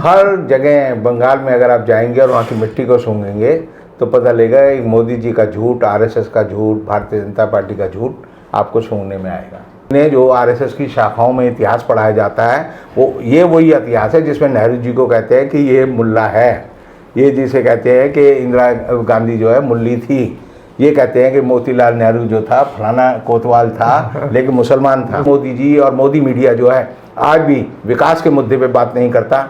हर जगह बंगाल में अगर आप जाएंगे और वहाँ की मिट्टी को सूंघेंगे तो पता लगेगा एक मोदी जी का झूठ, आरएसएस का झूठ, भारतीय जनता पार्टी का झूठ आपको सूंघने में आएगा। ने जो आरएसएस की शाखाओं में इतिहास पढ़ाया जाता है वो वही इतिहास है जिसमें नेहरू जी को कहते हैं कि ये मुल्ला है, ये जिसे कहते हैं कि इंदिरा गांधी जो है मुल्ली थी, ये कहते हैं कि मोतीलाल नेहरू जो था फलाना कोतवाल था लेकिन मुसलमान था। मोदी जी और मोदी मीडिया जो है आज भी विकास के मुद्दे पे बात नहीं करता,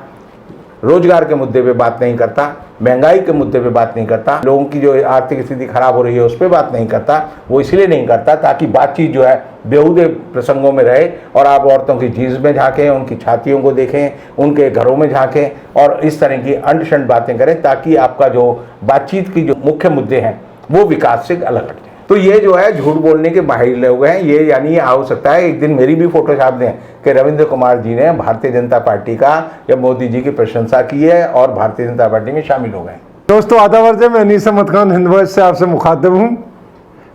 रोजगार के मुद्दे पे बात नहीं करता, महंगाई के मुद्दे पे बात नहीं करता, लोगों की जो आर्थिक स्थिति खराब हो रही है उस पर बात नहीं करता। वो इसलिए नहीं करता ताकि बातचीत जो है बेहुदे प्रसंगों में रहे और आप औरतों की जीन्स में झांकें, उनकी छातियों को देखें, उनके घरों में झांकें और इस तरह की अंट शंट बातें करें ताकि आपका जो बातचीत की जो मुख्य मुद्दे हैं वो विकास से अलग हट जाए। तो ये जो है झूठ बोलने के माहिर लोग हैं ये, यानी हो सकता है एक दिन मेरी भी फोटो छाप दें कि रविंद्र कुमार जी ने भारतीय जनता पार्टी का या मोदी जी की प्रशंसा की है और भारतीय जनता पार्टी में शामिल हो गए। दोस्तों आदाब अर्ज़ है, मैं अनीस अहमद खान हिंद वॉइस से आपसे मुखातिब हूँ।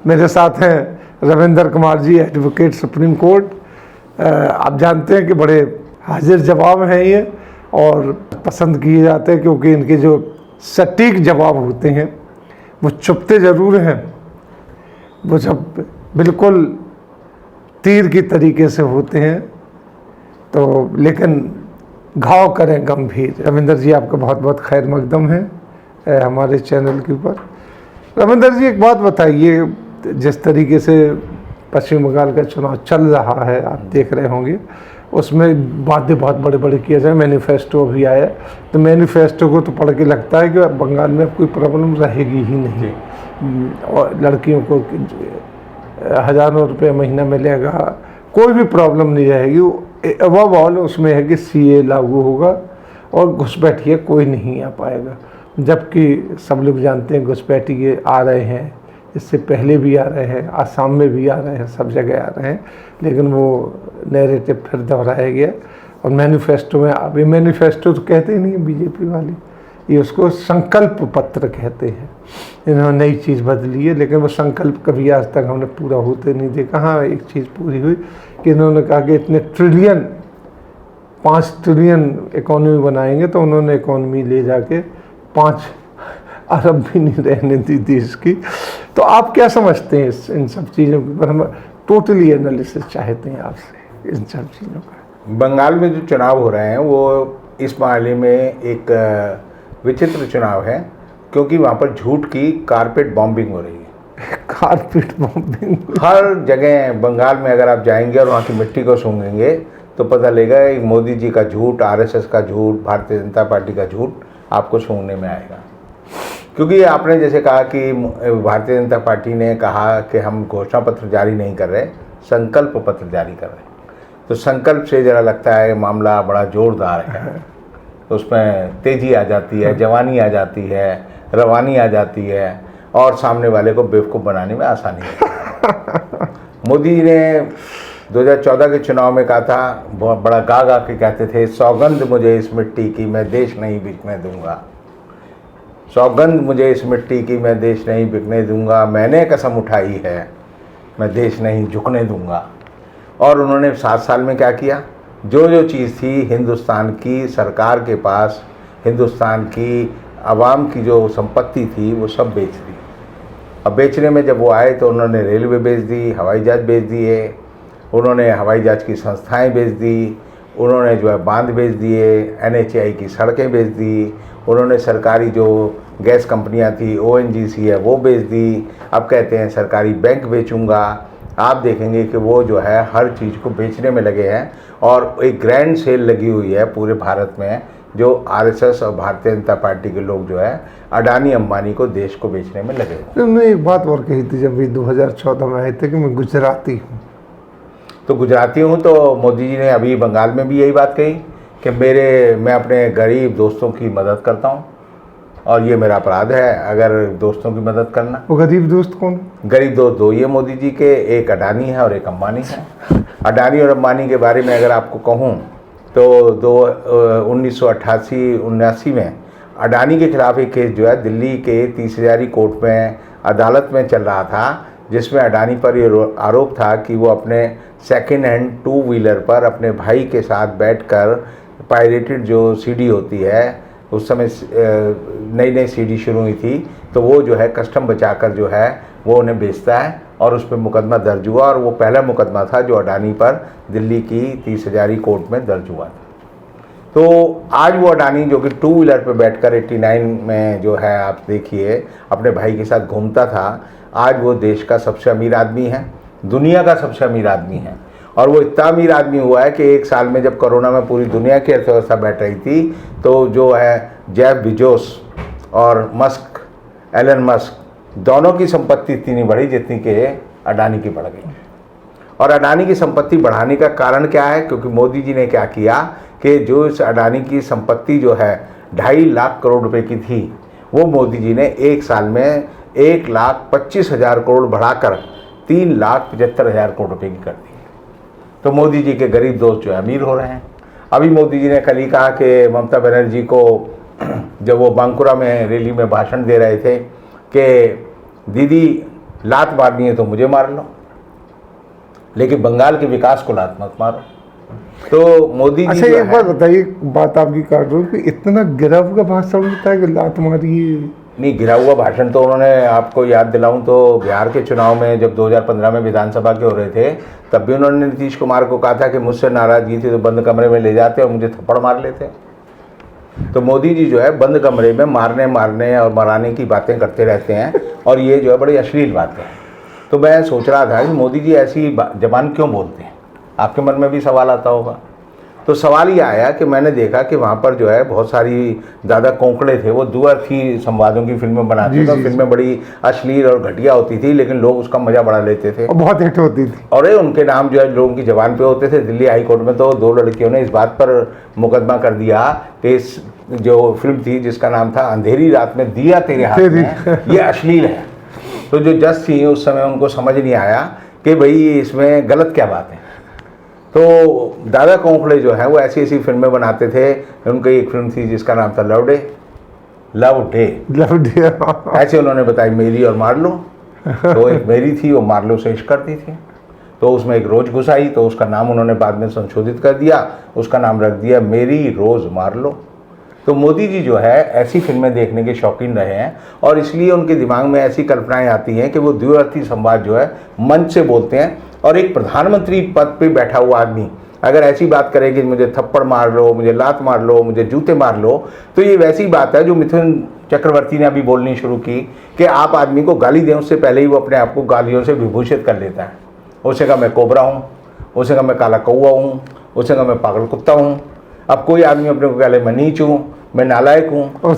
मेरे साथ हैं Ravindra Kumar ji, advocate supreme court. आप जानते हैं कि बड़े हाजिर जवाब हैं ये और पसंद किए जाते हैं क्योंकि इनके जो सटीक जवाब होते हैं वो चुपते ज़रूर हैं, वो जब बिल्कुल तीर की तरीके से होते हैं तो लेकिन घाव करें गंभीर। रविंद्र जी आपका बहुत बहुत खैर मकदम है हमारे चैनल के ऊपर। रविंद्र जी एक बात बताइए, जिस तरीके से पश्चिम बंगाल का चुनाव चल रहा है आप देख रहे होंगे, उसमें बातें बहुत बड़े बड़े किए जाए, मैनिफेस्टो भी आया, तो मैनिफेस्टो को तो पढ़ के लगता है कि बंगाल में कोई प्रॉब्लम रहेगी ही नहीं और लड़कियों को हज़ारों रुपये महीना मिलेगा, कोई भी प्रॉब्लम नहीं रहेगी। अब ऑल उसमें है कि सीए लागू होगा और घुसपैठिए कोई नहीं आ पाएगा, जबकि सब लोग जानते हैं घुसपैठिए आ रहे हैं, इससे पहले भी आ रहे हैं, आसाम में भी आ रहे हैं, सब जगह आ रहे हैं, लेकिन वो नैरेटिव फिर दोहराया गया। और मैनिफेस्टो में अभी मैनिफेस्टो तो कहते ही नहीं है बीजेपी वाली, ये उसको संकल्प पत्र कहते हैं। इन्होंने नई चीज़ बदली है लेकिन वो संकल्प कभी आज तक हमने पूरा होते नहीं देखा। हाँ एक चीज़ पूरी हुई कि इन्होंने कहा कि इतने ट्रिलियन 5 ट्रिलियन इकॉनमी बनाएंगे, तो उन्होंने इकॉनमी ले जाके 5 अरब भी नहीं रहने दी देश की। तो आप क्या समझते हैं इन सब चीज़ों के ऊपर? हम टोटली एनालिसिस चाहते हैं आपसे इन सब चीज़ों का। बंगाल में जो चुनाव हो रहे हैं वो इस मामले में एक विचित्र चुनाव है क्योंकि वहाँ पर झूठ की कारपेट बॉम्बिंग हो रही है। कारपेट बॉम्बिंग हर जगह बंगाल में अगर आप जाएंगे और वहाँ की मिट्टी को सूंघेंगे तो पता लगेगा एक मोदी जी का झूठ, आरएसएस का झूठ, भारतीय जनता पार्टी का झूठ आपको सूंघने में आएगा। क्योंकि आपने जैसे कहा कि भारतीय जनता पार्टी ने कहा कि हम घोषणा पत्र जारी नहीं कर रहे, संकल्प पत्र जारी कर रहे हैं, तो संकल्प से ज़रा लगता है मामला बड़ा जोरदार है, उसमें तेज़ी आ जाती है, जवानी आ जाती है, रवानी आ जाती है और सामने वाले को बेवकूफ़ बनाने में आसानी है। मोदी जी ने 2014 के चुनाव में कहा था, बहुत बड़ा गा गा के कहते थे, सौगंध मुझे इस मिट्टी की मैं देश नहीं बिकने दूंगा, सौगंध मुझे इस मिट्टी की मैं देश नहीं बिकने दूंगा, मैंने कसम उठाई है मैं देश नहीं झुकने दूंगा। और उन्होंने 7 साल में क्या किया? जो चीज़ थी हिंदुस्तान की सरकार के पास, हिंदुस्तान की आवाम की जो संपत्ति थी वो सब बेच दी। अब बेचने में जब वो आए तो उन्होंने रेलवे बेच दी, हवाई जहाज बेच दिए, उन्होंने हवाई जहाज की संस्थाएं बेच दी, उन्होंने जो है बांध बेच दिए, एनएचएआई की सड़कें बेच दी, उन्होंने सरकारी जो गैस कंपनियां थी ओएनजीसी है वो बेच दी। अब कहते हैं सरकारी बैंक बेचूंगा। आप देखेंगे कि वो जो है हर चीज़ को बेचने में लगे हैं और एक ग्रैंड सेल लगी हुई है पूरे भारत में, जो आरएसएस और भारतीय जनता पार्टी के लोग जो है अडानी अंबानी को देश को बेचने में लगे हुए। उन्होंने एक बात और कही थी जब भी 2014 में आए थे कि मैं गुजराती हूँ। तो गुजराती हूँ तो मोदी जी ने अभी बंगाल में भी यही बात कही कि मैं अपने गरीब दोस्तों की मदद करता हूँ और ये मेरा अपराध है अगर दोस्तों की मदद करना। वो गरीब दोस्त कौन? गरीब दोस्त दो ये मोदी जी के, एक अडानी है और एक अंबानी है। अडानी और अंबानी के बारे में अगर आपको कहूँ तो 1988-79 में अडानी के खिलाफ एक केस जो है दिल्ली के 30,000 कोर्ट में अदालत में चल रहा था, जिसमें अडानी पर ये आरोप था कि वो अपने सेकेंड हैंड 2 व्हीलर पर अपने भाई के साथ बैठकर पायरेटेड जो सीडी होती है, उस समय नई नई सीडी शुरू हुई थी, तो वो जो है कस्टम बचाकर जो है वो उन्हें बेचता है और उस पर मुकदमा दर्ज हुआ। और वो पहला मुकदमा था जो अडानी पर दिल्ली की 30 हजारी कोर्ट में दर्ज हुआ था। तो आज वो अडानी जो कि 2 व्हीलर पर बैठकर 89 में जो है आप देखिए अपने भाई के साथ घूमता था, आज वो देश का सबसे अमीर आदमी है, दुनिया का सबसे अमीर आदमी है। और वो इतना अमीर आदमी हुआ है कि एक साल में जब कोरोना में पूरी दुनिया की अर्थव्यवस्था बैठ रही थी, तो जो है जेफ बेजोस और मस्क, एलन मस्क, दोनों की संपत्ति इतनी नहीं बढ़ी जितनी कि अडानी की बढ़ गई। और अडानी की संपत्ति बढ़ाने का कारण क्या है? क्योंकि मोदी जी ने क्या किया कि जो इस अडानी की संपत्ति जो है 2.5 लाख करोड़ रुपए की थी, वो मोदी जी ने एक साल में 1,25,000 करोड़ बढ़ाकर 3,75,000 करोड़ रुपए की कर दी। तो मोदी जी के गरीब दोस्त जो है अमीर हो रहे हैं। अभी मोदी जी ने कल ही कहा कि ममता बनर्जी को, जब वो बांकुरा में रैली में भाषण दे रहे थे, कि दीदी लात मारनी है तो मुझे मार लो, लेकिन बंगाल के विकास को लात मत मारो। तो मोदी जी अच्छा, एक बात बताइए, बात आपकी काट रहा हूँ कि इतना गिरा हुआ भाषण होता है कि लात मारिए? नहीं, गिरा हुआ भाषण तो उन्होंने, आपको याद दिलाऊं तो बिहार के चुनाव में जब 2015 में विधानसभा के हो रहे थे, तब भी उन्होंने नीतीश कुमार को कहा था कि मुझसे नाराजगी थी तो बंद कमरे में ले जाते और मुझे थप्पड़ मार लेते। तो मोदी जी जो है बंद कमरे में मारने और मराने की बातें करते रहते हैं, और ये जो है बड़ी अश्लील बातें हैं। तो मैं सोच रहा था कि मोदी जी ऐसी जबान क्यों बोलते हैं? आपके मन में भी सवाल आता होगा। तो सवाल ये आया कि मैंने देखा कि वहाँ पर जो है बहुत सारी ज़्यादा कोंकड़े थे, वो द्विअर्थी संवादों की फिल्में बनाते थे। फिल्में बड़ी अश्लील और घटिया होती थी, लेकिन लोग उसका मजा बड़ा लेते थे और बहुत हिट होती थी। और उनके नाम जो है लोगों की जबान पे होते थे। दिल्ली हाई कोर्ट में तो 2 लड़कियों ने इस बात पर मुकदमा कर दिया कि इस जो फिल्म थी जिसका नाम था अंधेरी रात में दिया तेरे हाथ में, ये अश्लील है। तो जो जज थी उस समय उनको समझ नहीं आया कि भाई इसमें गलत क्या बात है। तो दादा कोंकड़े जो है वो ऐसी ऐसी फिल्में बनाते थे। उनकी एक फिल्म थी जिसका नाम था लव डे। ऐसे उन्होंने बताई, मेरी और मार लो। तो एक मेरी थी, वो मार लो से इश्क करती थी, तो उसमें एक रोज घुस आई, तो उसका नाम उन्होंने बाद में संशोधित कर दिया, उसका नाम रख दिया मेरी रोज मार लो। तो मोदी जी जो है ऐसी फिल्में देखने के शौकीन रहे हैं, और इसलिए उनके दिमाग में ऐसी कल्पनाएं आती हैं कि वो द्विअर्थी संवाद जो है मंच से बोलते हैं। और एक प्रधानमंत्री पद पे बैठा हुआ आदमी अगर ऐसी बात करे कि मुझे थप्पड़ मार लो, मुझे लात मार लो, मुझे जूते मार लो, तो ये वैसी बात है जो मिथुन चक्रवर्ती ने अभी बोलनी शुरू की कि आप आदमी को गाली दें उससे पहले ही वो अपने आप को गालियों से विभूषित कर लेता है। उसे कहा मैं कोबरा हूँ, उसे कहा मैं काला कौआ हूँ, उसे कहा मैं पागल कुत्ता हूँ। अब कोई आदमी अपने को कह ले मैं नीच हूँ, मैं नालायक हूँ,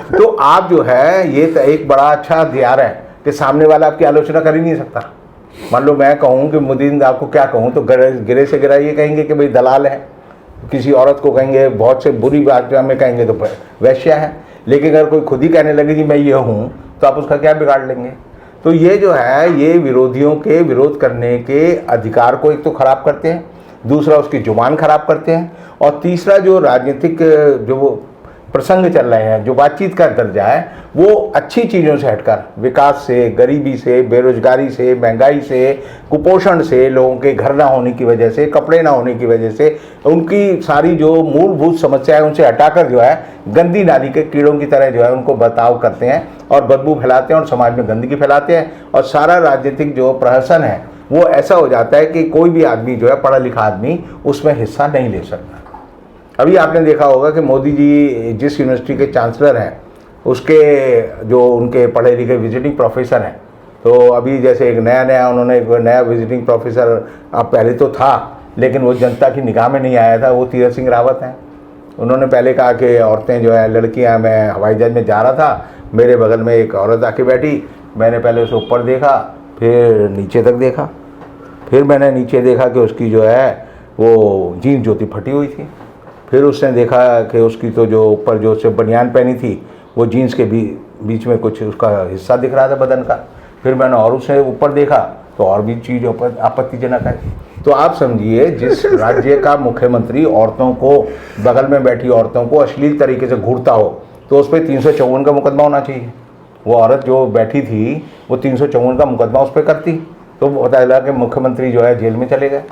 तो आप जो है ये एक बड़ा अच्छा हथियार है कि सामने वाला आपकी आलोचना कर ही नहीं सकता। मान लो मैं कहूँ कि मुदीन आपको क्या कहूँ, तो गिरे से गिरा ये कहेंगे कि भाई दलाल है, किसी औरत को कहेंगे बहुत से बुरी बात में कहेंगे तो वैश्या है। लेकिन अगर कोई खुद ही कहने लगे कि मैं ये हूँ, तो आप उसका क्या बिगाड़ लेंगे? तो ये जो है ये विरोधियों के विरोध करने के अधिकार को एक तो खराब करते हैं, दूसरा उसकी जुबान खराब करते हैं, और तीसरा जो राजनीतिक जो वो प्रसंग चल रहे हैं, जो बातचीत का दर्जा है, वो अच्छी चीज़ों से हटकर विकास से, गरीबी से, बेरोजगारी से, महंगाई से, कुपोषण से, लोगों के घर ना होने की वजह से, कपड़े ना होने की वजह से, उनकी सारी जो मूलभूत समस्या है उनसे हटाकर जो है गंदी नाली के कीड़ों की तरह जो है उनको बर्ताव करते हैं और बदबू फैलाते हैं और समाज में गंदगी फैलाते हैं। और सारा राजनीतिक जो प्रहसन है वो ऐसा हो जाता है कि कोई भी आदमी जो है पढ़ा लिखा आदमी उसमें हिस्सा नहीं ले सकता। अभी आपने देखा होगा कि मोदी जी जिस यूनिवर्सिटी के चांसलर हैं उसके जो उनके पढ़े लिखे विजिटिंग प्रोफेसर हैं, तो अभी जैसे एक नया उन्होंने एक नया विजिटिंग प्रोफेसर अब पहले तो था लेकिन वो जनता की निगाह में नहीं आया था, वो तीरथ सिंह रावत हैं। उन्होंने पहले कहा कि औरतें जो है लड़कियां, मैं हवाई जहाज में जा रहा था, मेरे बगल में एक औरत आके बैठी, मैंने पहले उसे ऊपर देखा, फिर नीचे तक देखा, फिर मैंने नीचे देखा कि उसकी जो है वो जीन्स जो थी फटी हुई थी, फिर उसने देखा कि उसकी तो जो ऊपर जो उससे बनियान पहनी थी वो जीन्स के बीच में कुछ उसका हिस्सा दिख रहा था बदन का, फिर मैंने और उसे ऊपर देखा तो और भी चीज़ आपत्तिजनक है। तो आप समझिए जिस राज्य का मुख्यमंत्री औरतों को, बगल में बैठी औरतों को अश्लील तरीके से घूरता हो तो उस पर 354 का मुकदमा होना चाहिए। वो औरत जो बैठी थी वो 354 का मुकदमा उस पर करती तो पता चला कि मुख्यमंत्री जो है जेल में चले गए।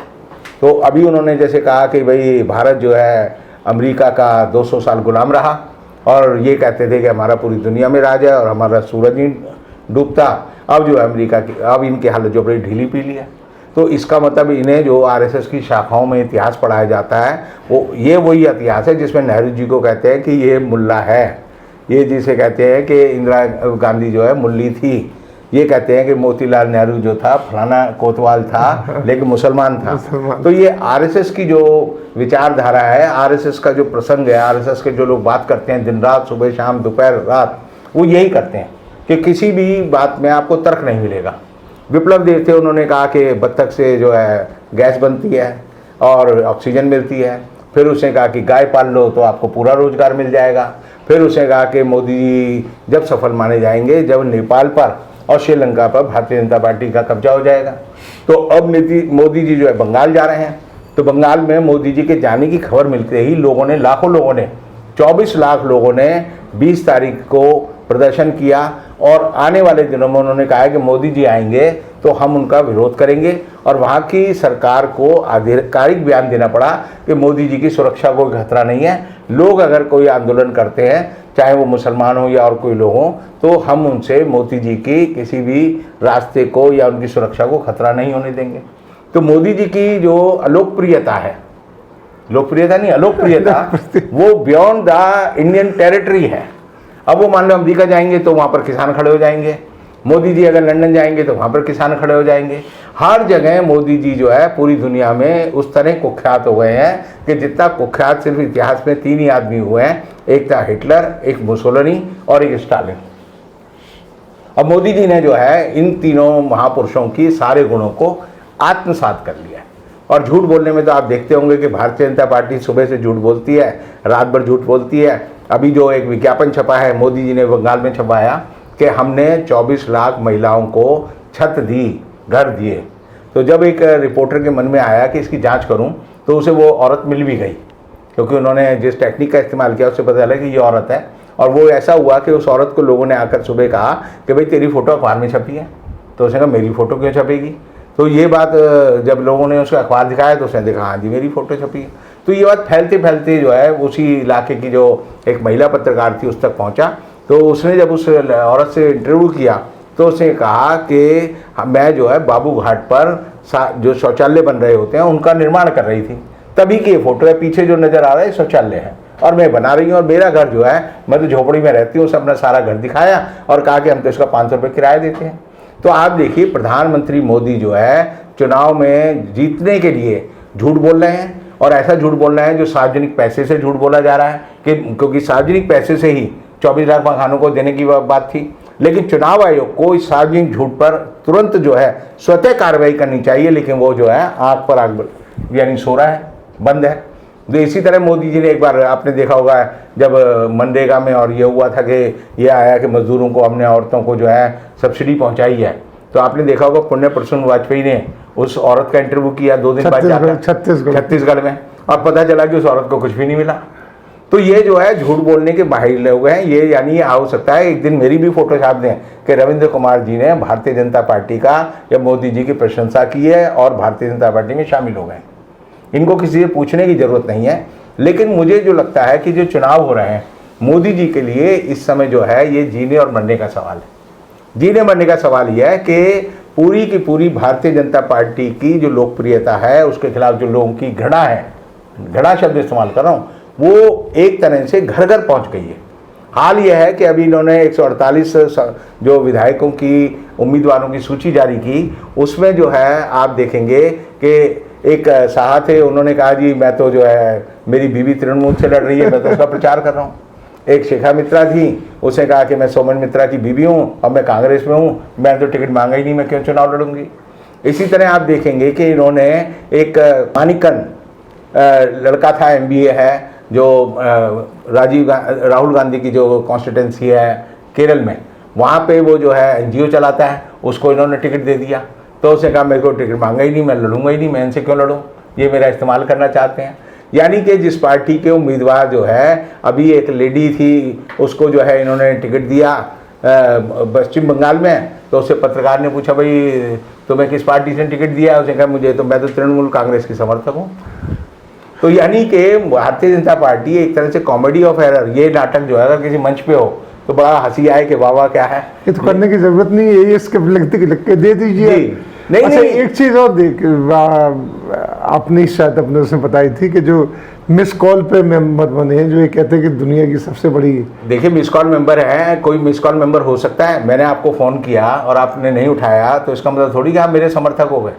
तो अभी उन्होंने जैसे कहा कि भाई भारत जो है अमेरिका का 200 साल गुलाम रहा और ये कहते थे कि हमारा पूरी दुनिया में राज है और हमारा सूरज नहीं डूबता। अब जो है अमेरिका की, अब इनकी हालत जो बड़ी ढीली पीली है। तो इसका मतलब इन्हें जो आरएसएस की शाखाओं में इतिहास पढ़ाया जाता है वो ये वही इतिहास है जिसमें नेहरू जी को कहते हैं कि ये मुल्ला है, ये जिसे कहते हैं कि इंदिरा गांधी जो है मुल्ली थी, ये कहते हैं कि मोतीलाल नेहरू जो था फलाना कोतवाल था लेकिन मुसलमान था। तो ये आरएसएस की जो विचारधारा है, आरएसएस का जो प्रसंग है, आरएसएस के जो लोग बात करते हैं दिन रात, सुबह शाम दोपहर रात, वो यही करते हैं कि किसी भी बात में आपको तर्क नहीं मिलेगा। विप्लव देव थे, उन्होंने कहा कि बत्तख से जो है गैस बनती है और ऑक्सीजन मिलती है। फिर उसने कहा कि गाय पाल लो तो आपको पूरा रोजगार मिल जाएगा। फिर उसने कहा कि मोदी जी जब सफल माने जाएंगे जब नेपाल पर और श्रीलंका पर भारतीय जनता पार्टी का कब्जा हो जाएगा। तो अब मोदी जी जो है बंगाल जा रहे हैं, तो बंगाल में मोदी जी के जाने की खबर मिलते ही लोगों ने, लाखों लोगों ने, 24 लाख लोगों ने 20 तारीख को प्रदर्शन किया और आने वाले दिनों में उन्होंने कहा है कि मोदी जी आएंगे तो हम उनका विरोध करेंगे। और वहाँ की सरकार को आधिकारिक बयान देना पड़ा कि मोदी जी की सुरक्षा को खतरा नहीं है। लोग अगर कोई आंदोलन करते हैं, चाहे वो मुसलमान हो या और कोई लोग हों, तो हम उनसे मोदी जी की किसी भी रास्ते को या उनकी सुरक्षा को खतरा नहीं होने देंगे। तो मोदी जी की जो अलोकप्रियता है, लोकप्रियता नहीं अलोकप्रियता, वो बियॉन्ड द इंडियन टेरिटरी है। अब वो मान लो अमेरिका जाएंगे तो वहाँ पर किसान खड़े हो जाएंगे, मोदी जी अगर लंदन जाएंगे तो वहाँ पर किसान खड़े हो जाएंगे। हर जगह मोदी जी जो है पूरी दुनिया में उस तरह कुख्यात हो गए हैं कि जितना कुख्यात सिर्फ इतिहास में 3 ही आदमी हुए हैं, एक था हिटलर, एक मुसोलिनी और एक स्टालिन। अब मोदी जी ने जो है इन तीनों महापुरुषों की सारे गुणों को आत्मसात कर लिया है। और झूठ बोलने में तो आप देखते होंगे कि भारतीय जनता पार्टी सुबह से झूठ बोलती है, रात भर झूठ बोलती है। अभी जो एक विज्ञापन छपा है, मोदी जी ने बंगाल में छपाया कि हमने 24 लाख महिलाओं को छत दी, घर दिए। तो जब एक रिपोर्टर के मन में आया कि इसकी जांच करूं, तो उसे वो औरत मिल भी गई, क्योंकि उन्होंने जिस टेक्निक का इस्तेमाल किया उससे पता चला कि ये औरत है। और वो ऐसा हुआ कि उस औरत को लोगों ने आकर सुबह कहा कि भाई तेरी फ़ोटो अखबार में छपी है। तो उसने कहा मेरी फ़ोटो क्यों छपेगी। तो ये बात जब लोगों ने उसका अखबार दिखाया तो उसने देखा हाँ जी मेरी फ़ोटो छपी है। तो ये बात फैलते फैलते जो है उसी इलाके की जो एक महिला पत्रकार थी उस तक पहुंचा। तो उसने जब उस औरत से इंटरव्यू किया तो उसने कहा कि मैं जो है बाबू घाट पर जो शौचालय बन रहे होते हैं उनका निर्माण कर रही थी, तभी की ये फ़ोटो है। पीछे जो नज़र आ रहा है शौचालय है और मैं बना रही हूँ, और मेरा घर जो है, मैं तो झोपड़ी में रहती हूँ। उसने अपना सारा घर दिखाया और कहा कि हम तो इसका 500 रुपये किराया देते हैं। तो आप देखिए प्रधानमंत्री मोदी जो है चुनाव में जीतने के लिए झूठ बोल रहे हैं, और ऐसा झूठ बोल रहे हैं जो सार्वजनिक पैसे से झूठ बोला जा रहा है कि क्योंकि सार्वजनिक पैसे से ही 24 लाख मकानों को देने की बात थी। लेकिन चुनाव आयोग को इस सार्वजनिक झूठ पर तुरंत जो है स्वतः कार्रवाई करनी चाहिए, लेकिन वो जो है आँख पर आग यानी सो रहा है, बंद है। तो इसी तरह मोदी जी ने एक बार आपने देखा होगा जब मनरेगा में और ये हुआ था कि ये आया कि मजदूरों को, हमने औरतों को जो है सब्सिडी पहुंचाई है, तो आपने देखा होगा पुण्य प्रसून वाजपेयी ने उस औरत का इंटरव्यू किया 2 दिन बाद जाकर छत्तीसगढ़ में, और पता चला कि उस औरत को कुछ भी नहीं मिला। तो ये जो है झूठ बोलने के बाहर लोग हैं ये, यानी हो सकता है एक दिन मेरी भी फोटो छाप दें कि रविंद्र कुमार जी ने भारतीय जनता पार्टी का या मोदी जी की प्रशंसा की है और भारतीय जनता पार्टी में शामिल हो गए। इनको किसी से पूछने की ज़रूरत नहीं है। लेकिन मुझे जो लगता है कि जो चुनाव हो रहे हैं मोदी जी के लिए इस समय जो है ये जीने और मरने का सवाल है। जीने मरने का सवाल यह है कि पूरी की पूरी भारतीय जनता पार्टी की जो लोकप्रियता है उसके खिलाफ जो लोगों की घृणा है, घृणा शब्द इस्तेमाल कर रहा हूँ, वो एक तरह से घर घर पहुँच गई है। हाल यह है कि अभी इन्होंने 148 जो विधायकों की उम्मीदवारों की सूची जारी की, उसमें जो है आप देखेंगे कि एक साहब थे, उन्होंने कहा जी मैं तो जो है मेरी बीवी तृणमूल से लड़ रही है, मैं तो उसका प्रचार कर रहा हूँ। एक शिखा मित्रा थी, उसने कहा कि मैं सोमन मित्रा की बीवी हूँ और मैं कांग्रेस में हूँ, मैं तो टिकट मांगा ही नहीं, मैं क्यों चुनाव लड़ूंगी। इसी तरह आप देखेंगे कि इन्होंने एक मानिकन लड़का था, MBA है, जो राहुल गांधी की जो कॉन्स्टिट्यूंसी है केरल में, वहाँ पे वो जो है NGO चलाता है, उसको इन्होंने टिकट दे दिया। तो उसने कहा मेरे को टिकट मांगा ही नहीं, मैं लड़ूंगा ही नहीं, मैं इनसे क्यों लड़ूँ, ये मेरा इस्तेमाल करना चाहते हैं। यानी कि जिस पार्टी के उम्मीदवार जो है, अभी एक लेडी थी उसको जो है इन्होंने टिकट दिया पश्चिम बंगाल में, तो उससे पत्रकार ने पूछा भाई तुम्हें किस पार्टी से टिकट दिया है, उसने कहा मुझे तो, मैं तो तृणमूल कांग्रेस की समर्थक हूँ। तो यानी कि भारतीय जनता पार्टी एक तरह से कॉमेडी ऑफ एरर, ये नाटक जो है अगर किसी मंच पे हो तो बड़ा हंसी आए कि वाह वाह क्या है, ये तो करने की जरूरत नहीं है, ये स्क्रिप्ट लिख के दे दीजिए। जी। नहीं, अच्छा, नहीं। एक चीज और आपने शायद अपने उसमें बताई थी कि जो मिस कॉल पे मेंबर बने हैं, जो ये कहते हैं कि दुनिया की सबसे बड़ी। देखिए मिस कॉल मेंबर है, कोई मिस कॉल मेंबर हो सकता है। मैंने आपको फ़ोन किया और आपने नहीं उठाया तो इसका मतलब थोड़ी कि आप मेरे समर्थक हो गए।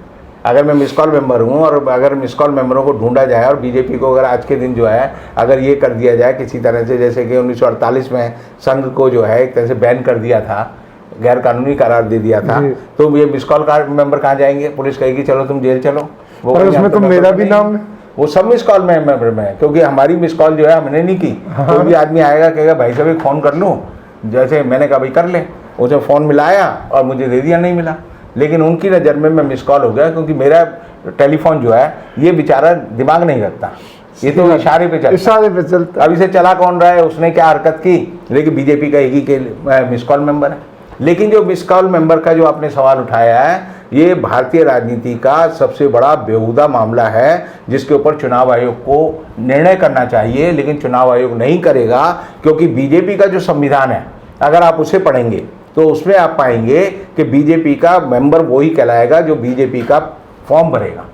अगर मैं मिस कॉल मेंबर हूँ और अगर मिस कॉल मेंबरों को ढूंढा जाए और बीजेपी को अगर आज के दिन जो है अगर ये कर दिया जाए किसी तरह से, जैसे कि 1948 में संघ को जो है एक तरह से बैन कर दिया था, गैर कानूनी करार दे दिया था, तो ये मिस कॉल का मेंबर कहाँ जाएंगे? पुलिस कहेगी चलो तुम जेल चलो। वो उसमें तो मेरा भी नाम है, वो सब मिस कॉल मेंबर में है, क्योंकि हमारी मिस कॉल जो है हमने नहीं की। कोई भी आदमी आएगा कहेगा भाई साहब एक फ़ोन कर लूँ, जैसे मैंने कहा भाई कर ले, उसे फ़ोन मिलाया और मुझे दे दिया, नहीं मिला। लेकिन उनकी नज़र में मैं मिस कॉल हो गया, क्योंकि मेरा टेलीफोन जो है ये बेचारा दिमाग नहीं रखता, ये तो इशारे पे चलता। अब इसे चला कौन रहा है, उसने क्या हरकत की, लेकिन बीजेपी का एक ही के मिस कॉल मेंबर है। लेकिन जो मिस कॉल मेंबर का जो आपने सवाल उठाया है, ये भारतीय राजनीति का सबसे बड़ा बेहुदा मामला है, जिसके ऊपर चुनाव आयोग को निर्णय करना चाहिए, लेकिन चुनाव आयोग नहीं करेगा। क्योंकि बीजेपी का जो संविधान है अगर आप उसे पढ़ेंगे तो उसमें आप पाएंगे कि बीजेपी का मेंबर वही कहलाएगा जो बीजेपी का फॉर्म भरेगा।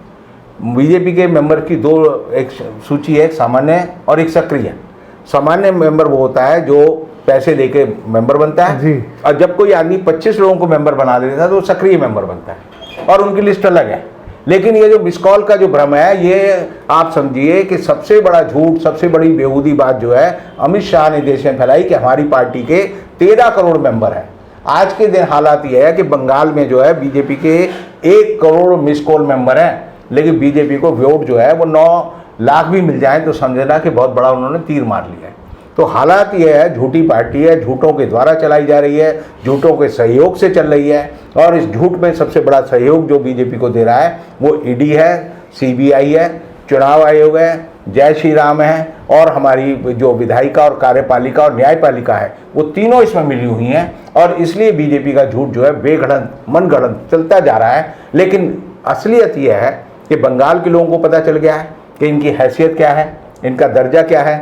बीजेपी के मेंबर की दो एक सूची है, एक सामान्य और एक सक्रिय। सामान्य मेंबर वो होता है जो पैसे देके मेंबर बनता है जी। और जब कोई आदमी 25 लोगों को मेंबर बना देता है तो वो सक्रिय मेंबर बनता है और उनकी लिस्ट अलग है। लेकिन ये जो मिस कॉल का जो भ्रम है, ये आप समझिए कि सबसे बड़ा झूठ, सबसे बड़ी बेहूदी बात जो है अमित शाह ने देश में फैलाई कि हमारी पार्टी के 13 करोड़ मेंबर हैं। आज के दिन हालात ये है कि बंगाल में जो है बीजेपी के 1 करोड़ मिस कॉल मेंबर हैं, लेकिन बीजेपी को वोट जो है वो 9 लाख भी मिल जाए तो समझना कि बहुत बड़ा उन्होंने तीर मार लिया है। तो हालात ये है, झूठी पार्टी है, झूठों के द्वारा चलाई जा रही है, झूठों के सहयोग से चल रही है। और इस झूठ में सबसे बड़ा सहयोग जो बीजेपी को दे रहा है वो ईडी है, सीबीआई है, चुनाव आयोग है, जय श्री राम है और हमारी जो विधायिका और कार्यपालिका और न्यायपालिका है, वो तीनों इसमें मिली हुई हैं। और इसलिए बीजेपी का झूठ जो है बेगढ़ंत मनगढ़ंत चलता जा रहा है। लेकिन असलियत यह है कि बंगाल के लोगों को पता चल गया है कि इनकी हैसियत क्या है, इनका दर्जा क्या है।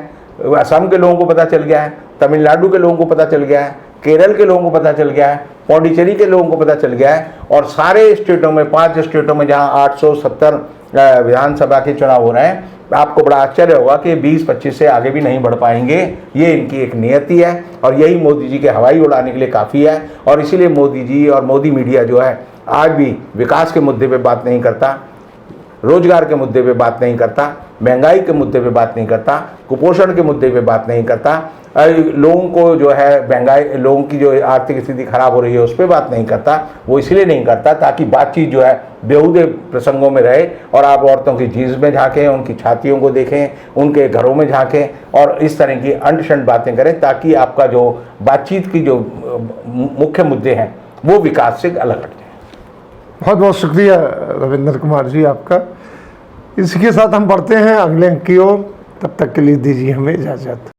असम के लोगों को पता चल गया है, तमिलनाडु के लोगों को पता चल गया है, केरल के लोगों को पता चल गया है, पौंडीचेरी के लोगों को पता चल गया है। और सारे स्टेटों में, 5 स्टेटों में जहां 870 विधानसभा के चुनाव हो रहे हैं, आपको बड़ा आश्चर्य होगा कि 20-25 से आगे भी नहीं बढ़ पाएंगे। ये इनकी एक नियति है और यही मोदी जी के हवाई उड़ाने के लिए काफ़ी है। और इसीलिए मोदी जी और मोदी मीडिया जो है आज भी विकास के मुद्दे पे बात नहीं करता, रोजगार के मुद्दे पे बात नहीं करता, महंगाई के मुद्दे पे बात नहीं करता, कुपोषण के मुद्दे पे बात नहीं करता, लोगों को जो है महंगाई, लोगों की जो आर्थिक स्थिति खराब हो रही है उस पर बात नहीं करता। वो इसलिए नहीं करता ताकि बातचीत जो है बेहुदे प्रसंगों में रहे और आप औरतों की जीन्स में झांकें, उनकी छातियों को देखें, उनके घरों में झांकें और इस तरह की अंडशंड बातें करें, ताकि आपका जो बातचीत की जो मुख्य मुद्दे हैं वो विकास से अलग हट जाए। बहुत बहुत शुक्रिया रविंद्र कुमार जी आपका। इसी के साथ हम बढ़ते हैं अगले अंक की ओर। तब तक के लिए दीजिए हमें इजाज़त।